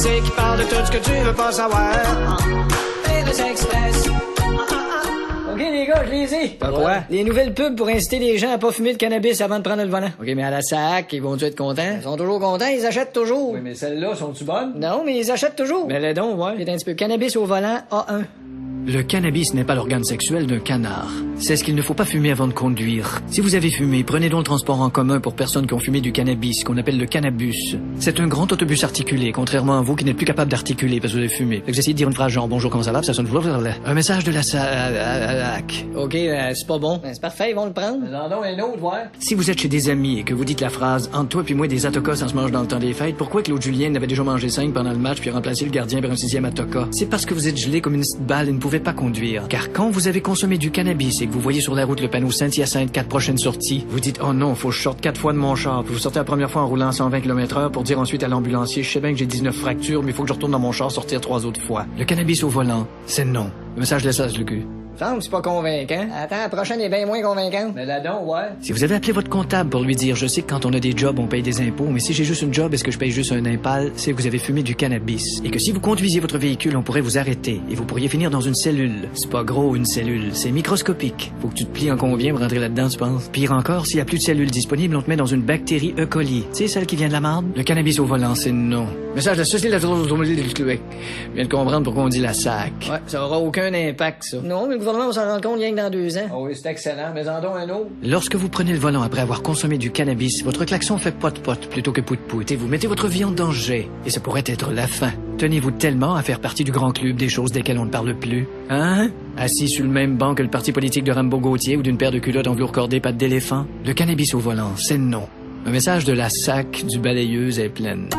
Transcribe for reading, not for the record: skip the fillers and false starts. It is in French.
C'est qui parle de tout ce que tu veux pas savoir. Pérusse Express. OK, les gars, je les ai. T'as quoi? Les nouvelles pubs pour inciter les gens à pas fumer de cannabis avant de prendre le volant. OK, mais à la SAC, ils vont-tu être contents? Ils sont toujours contents, ils achètent toujours. Oui, mais celles-là, sont-tu bonnes? Non, mais ils achètent toujours. Mais les dons, ouais. C'est un petit peu cannabis au volant A1. Le cannabis n'est pas l'organe sexuel d'un canard. C'est ce qu'il ne faut pas fumer avant de conduire. Si vous avez fumé, prenez donc le transport en commun pour personnes qui ont fumé du cannabis, qu'on appelle le cannabis. C'est un grand autobus articulé, contrairement à vous qui n'êtes plus capable d'articuler parce que vous avez fumé. Fait que vous essayez de dire une phrase genre « Bonjour, comment ça va ?» ça sonne « Un message de la SAC. » OK, c'est pas bon. Ben, c'est parfait, ils vont le prendre. Mais en donc un autre, ouais. Si vous êtes chez des amis et que vous dites la phrase « Entre toi puis moi, des atocas, ça se mange dans le temps des fêtes », pourquoi Claude Julien n'avait déjà mangé 5 pendant le match puis remplacé le gardien par un 6e atoka? C'est parce que vous êtes gelé comme une petite balle et ne pouvez pas conduire. Car quand vous avez consommé du cannabis et que vous voyez sur la route le panneau Saint-Hyacinthe 4 prochaines sorties, vous dites « Oh non, faut que je sorte 4 fois de mon char ». Puis vous sortez la première fois en roulant 120 km/h pour dire ensuite à l'ambulancier « Je sais bien que j'ai 19 fractures, mais il faut que je retourne dans mon char sortir 3 autres fois ». Le cannabis au volant, c'est non. Le message de ça, le cul. Semble c'est pas convaincant. Attends, la prochaine est bien moins convaincante. Mais la don, ouais. Si vous avez appelé votre comptable pour lui dire « Je sais que quand on a des jobs, on paye des impôts, mais si j'ai juste une job, est-ce que je paye juste un impal? » C'est que vous avez fumé du cannabis. Et que si vous conduisiez votre véhicule, on pourrait vous arrêter. Et vous pourriez finir dans une cellule. C'est pas gros, une cellule. C'est microscopique. Faut que tu te plies en combien pour rentrer là-dedans, tu penses? Pire encore, s'il y a plus de cellules disponibles, on te met dans une bactérie E. coli. Tu sais, celle qui vient de la marde? Le cannabis au volant, c'est non. Message de ceci, la Québec. Je viens de comprendre pourquoi on dit la SAC. Ouais, ça aura aucun impact, ça. Non, mais le gouvernement va s'en rendre compte rien que dans 2 ans. Oh oui, c'est excellent, mais en donc un autre. Lorsque vous prenez le volant après avoir consommé du cannabis, votre klaxon fait pot-pot plutôt que pout-pout et vous mettez votre vie en danger. Et ça pourrait être la fin. Tenez-vous tellement à faire partie du grand club des choses desquelles on ne parle plus? Hein? Assis sur le même banc que le parti politique de Rambo Gauthier ou d'une paire de culottes en velours cordé pattes d'éléphant? Le cannabis au volant, c'est non. Un message de la SAC du balayeuse est pleine.